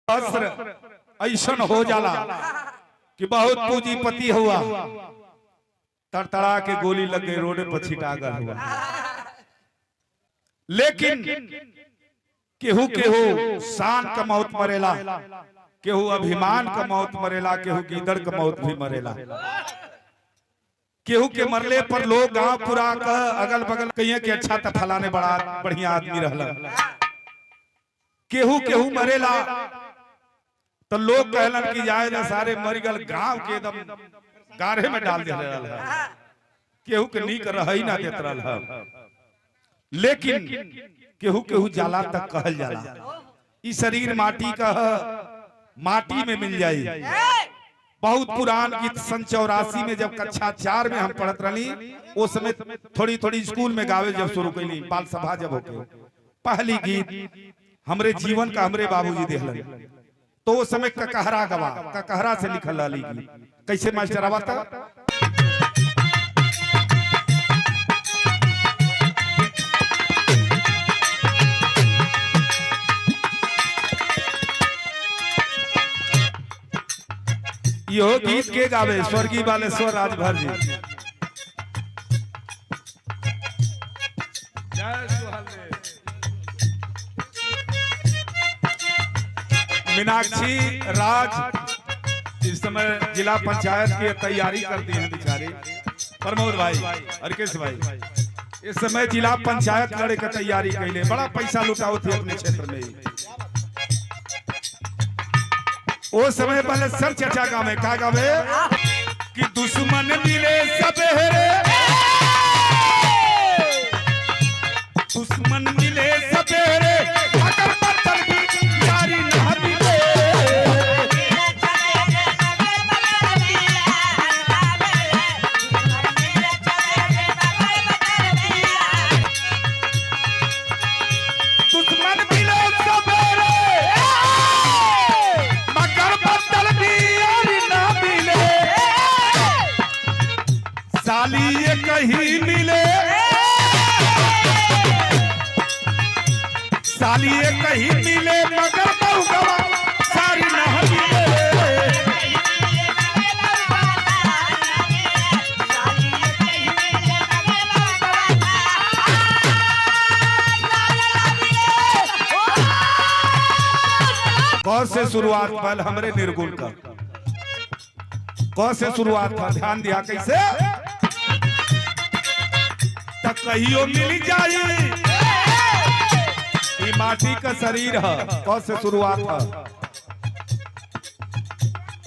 असर ऐसन हो जाला कि बहुत पूंजीपति हुआ तड़तड़ा के गोली लग गई रोड पर छिटा गल हुआ। लेकिन केहू केहू शान का मौत मरेला, केहू अभिमान का मौत मरेला, केहू गीदड़ का मौत भी मरेला। केहू के मरले पर लोग गांव पूरा कह अगल बगल कहिए कि अच्छा त फलाने बड़ा बढ़िया आदमी रहला। केहू केहू मरेला तो लोग कहलन कि जाए ना सारे मर गल, गांव के एकदम गाढ़े में डाल दे रहा, केहू के नीक रही ना देत रहा। लेकिन केहू केहू जाला तक कहल जाला ई शरीर माटी का माटी में मिल जाई। बहुत पुरान गीत सन 84 में जब कक्षा 4 में हम पढ़त रही, उस समय थोड़ी थोड़ी स्कूल में गावे जब शुरू कैली, बाल सभा जब होके पहली गीत हमरे जीवन का हमरे बाबूजी देहलन, तो उस समय ककहरा गवा, ककहरा से लिखल रही। कैसे मास्टर आवा था? यो गीत के गावे स्वर्गीय बालेश्वर राजभर जी। मीनाक्षी राज इस समय जिला पंचायत की तैयारी करती हैं बेचारे। प्रमोद भाई, अर्केश भाई इस समय जिला पंचायत लड़े की तैयारी कैले, बड़ा पैसा लुटाओ थे अपने क्षेत्र में। वो समय पहले सर चचा गावे का गावे कि दुश्मन मिले सबेरे, दुश्मन मिले सबेरे, अगर बर्तन की यारी न मिले। दुश्मन मिले सबेरे मगर बर्तन की यारी न मिले। साली ये कहीं मिले, साली ये कहीं मिले मगर बहु गवा सारी न मिले। कौन से शुरुआत पहले हमरे निर्गुण का कौन से शुरुआत था, ध्यान दिया कैसे? तक कहियो मिल जाई माटी का शरीर है, कौन से शुरुआत है?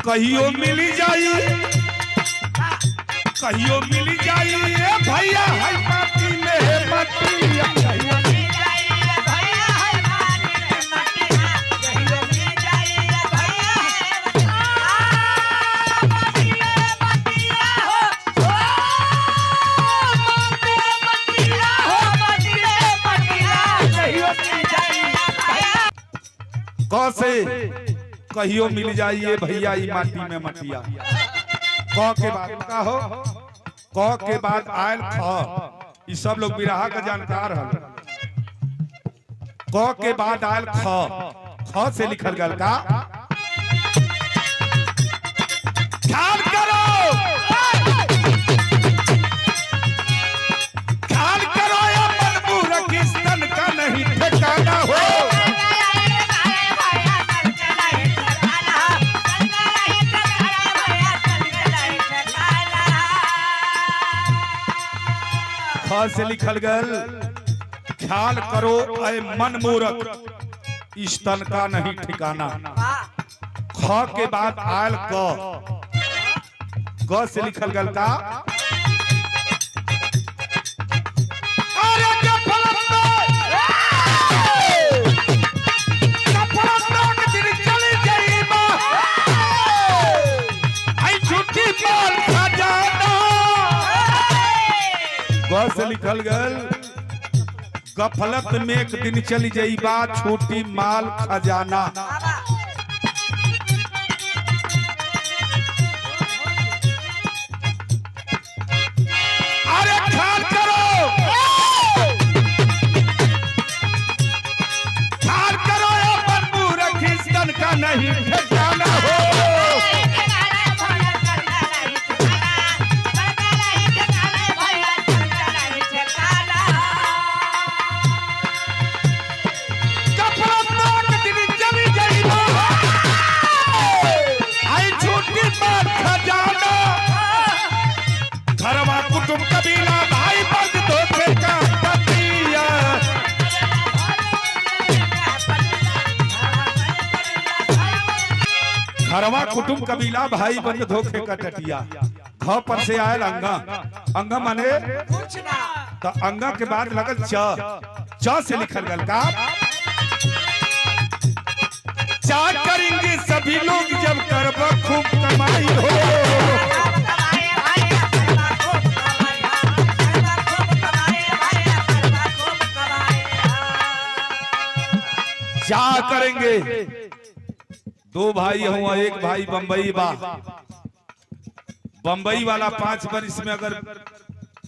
कहियो मिल जाई, कहियो मिल जाई भैया है माटी में मटिया। कौ से कहियो मिल जाइए भैया ई माटी में मटिया। कौ के बाद का हो, कौ के बाद आयल ख, ई सब लोग बिरहा का जानकार है। कौ के बाद आयल ख, ख से लिखल गल का ख्याल करो, ख्याल करो या मनमूरख इस तन का नहीं ठिकाना हो। से लिखल गल ख्याल करो ऐ मन मूरख इस तन का नहीं ठिकाना। ख के बाद आयल ग से लिखल गल का से लिखल गल गफलत में एक दिन चली जाई बात छोटी माल खजाना। अरे ख्याल करो, ख्याल करो या मनमूरख इस तन का नहीं ठिकाना हो। घरवा कुटुंब कबीला भाई बंद धोखे का टटिया। घरवा कुटुंब कबीला भाई बंद धोखे का टटिया। घ पर से आयल अंगा, अंगा माने तो अंगा के बाद लगल च से लिखल गल का चा करेंगे सभी लोग जब करबा खूब कमाई हो। क्या करेंगे? दो भाई हुआ, एक भाई बंबई बा। बंबई वाला 5 वर्ष में अगर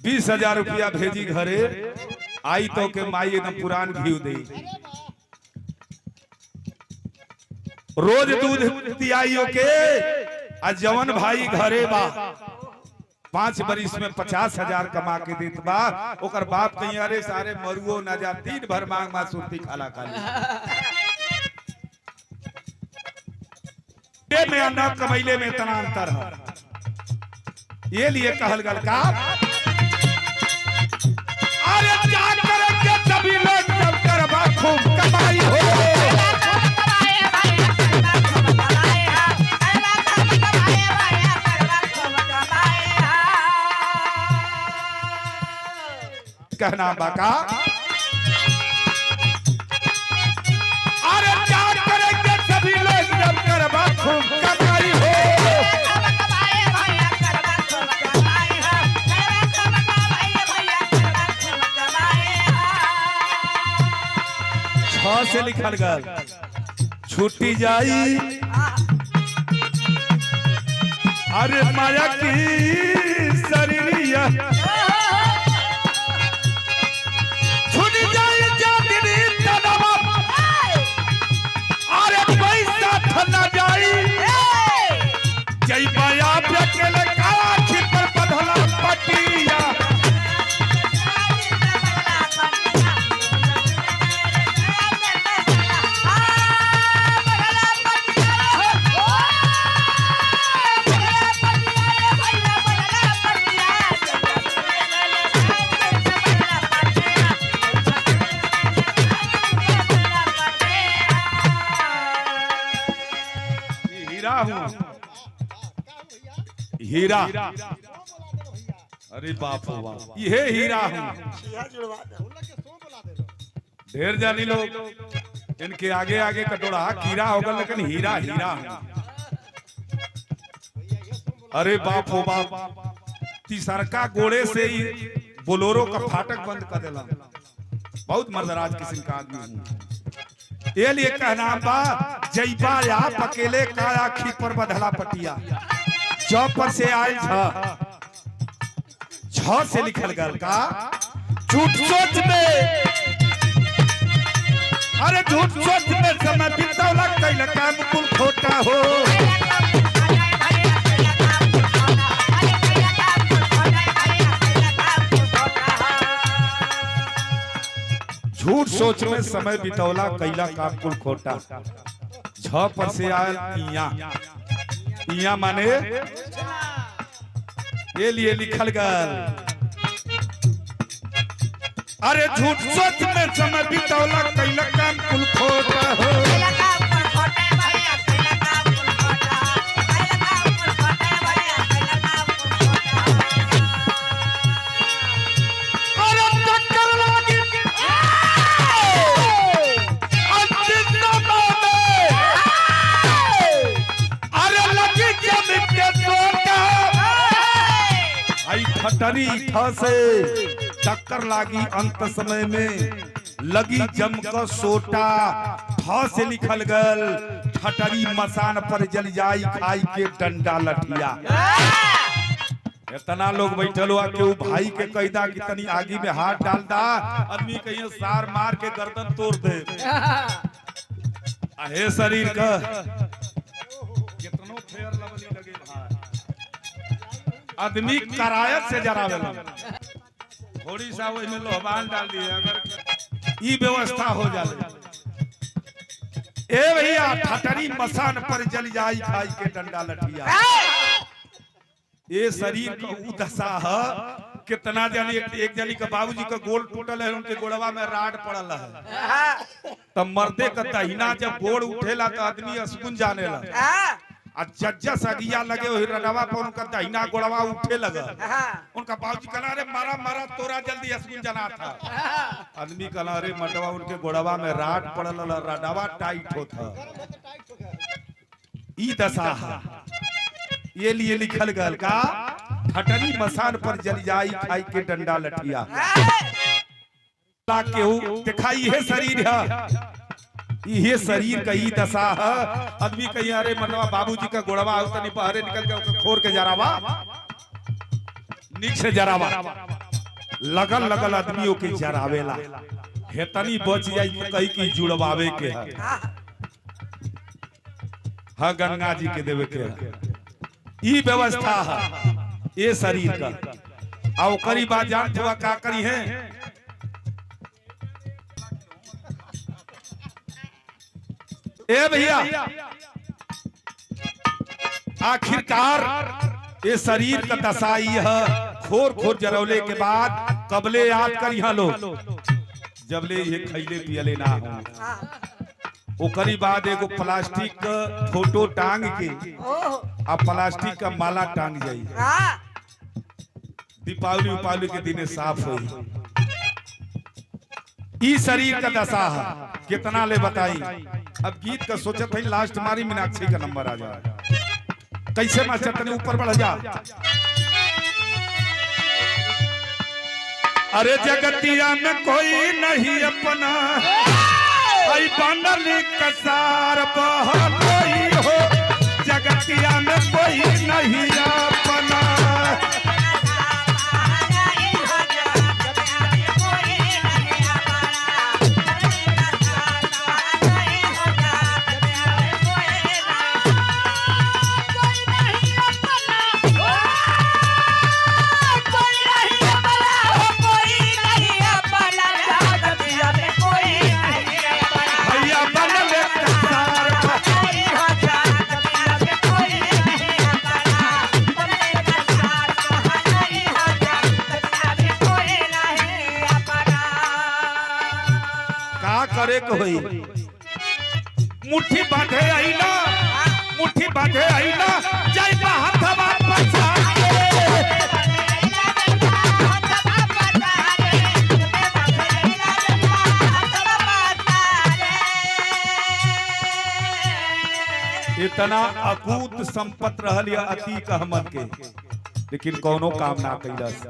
20,000 रुपया भेजी घरे आई तो के माई एकदम पुरान घी दे। रोज दूध दियाइयो के आ जवन भाई घरे बा 5 वर्ष में 50,000 कमा के देत बा। ओकर बाप कहीं अरे सारे मरुओ ना जा, दिन भर मांग मा सुरती खाला खाली में न कमैले में इतना अंतर है। ये लिए कहल गल का अरे क्या करेंगे सभी लोग जब करबा खूब कमाई हो। कहना बाका अरे क्या करेंगे सभी लोग जब करबा खूब कमाई हो। छ से लिखल गल छूटी जाई अरे माया की शरीरिया। जय माया बेकल काठी पर बधला पटिया। हीरा हूँ, हीरा। अरे बाप रे बाप, ये हीरा हूँ। ढेर जानी लोग इनके आगे आगे कटोरा कीड़ा होगा, लेकिन हीरा हीरा हूँ। अरे बाप हो बाप, तीसरका गोड़े से ही बोलोरो का फाटक बंद कर देला। बहुत मर्दराज किस्म का आदमी हूँ। ये लिए कहना बा जैबा आप अकेले का आखी पर बधला पटिया। च पर से आयल छ से लिखल गल का झूठ सोच में। अरे झूठ सोच में समय बितौला कैल काम कुल खोटा हो। झूठ सोच में समय बितौला कैला काम कुल खोटा। छ पर से आयल इया, इया माने ये लिए लिखल गल अरे झूठ सोच में समय बितौला कैला काम कुल खोटा हो। खटरी से टक्कर लागी अंत समय में लगी जम का सोटा। ठ से लिखल गल ठटरी मसान पर जल जाई खाई के डंडा लठिया। इतना लोग बैठल हुआ के भाई के कहदा कि तनी आगी में हाथ डाल दा, आदमी कहीं सार मार के गर्दन तोड़ दे। हे शरीर का कितनो फेयर लवली लगे भाई, आदमी करायत से जरावेला, थोड़ी सा वो में लोहबान डाल दिए अगर ई व्यवस्था हो जाए। ए भैया ठटरी मसान पर जल जाई खाई के डंडा लठिया। ये शरीर का ऊ दशा है, कितना जानी एक जानी का बाबूजी का गोड़ टूटल है, उनके गोड़वा में राड पड़ल है, तब मर्दे का दहिना जब गोड़ उठेला तो आदमी असकुन जाने लगा, जज्जा सगिया लगे वही रनवा पर उनका दहिना गोड़वा उठे लगा। उनका बाबूजी कहना अरे मारा मारा तोरा जल्दी असकुन जाना था। आदमी कहना अरे मटवा उनके गोड़वा में राड पड़ल, रडवा टाइट होता। ई दशा है, ये लिए लिखल गल का ठटरी मसान पर जल जाई खाई के डंडा लठिया। केहू दिखाई है शरीर है, ये शरीर का ई दशा है। आदमी कहीं अरे मतलब बाबूजी का गोड़वा तनी पहरे निकल के खोर के जरावा नीक से जरावा लगल लगल आदमियों के जरावेला, हेतनी बच जाई तो कहीं की जुड़वावे के है, हाँ गंगा जी के देवे के है। ई व्यवस्था है ये शरीर का। आओ करी बात जानते हुआ का करी है, ए भैया आखिरकार ये शरीर का दशाई है। खोर खोर जरौले के बाद कबले याद करी हाँ लोग, जबले ये खैले पियले ना हो। ओकरी बाद एगो प्लास्टिक का फोटो टांग के अब प्लास्टिक का माला टांग जाई, दीपावली उपावली के दिन साफ होई। ई शरीर का दशा है, कितना ले बताई। अब गीत का सोचत है लास्ट मारी मीनाक्षी का नंबर आ जाए, कैसे मास्टर तने ऊपर बढ़ जा। अरे जगतिया में कोई नहीं अपना, आई बनल कसार कोई हो, जगतिया में कोई नहीं अपना। करे को होई मुट्ठी बांधे आईना, मुट्ठी बांधे आईना जय हाथवा पछा के। इतना अकूत संपत रहल या अतीक अहमद के, लेकिन कोनो काम ना कैलस।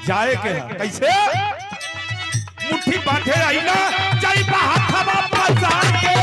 जाए के है कैसे मुट्ठी बांधे आईना जय हाथवा पछा के।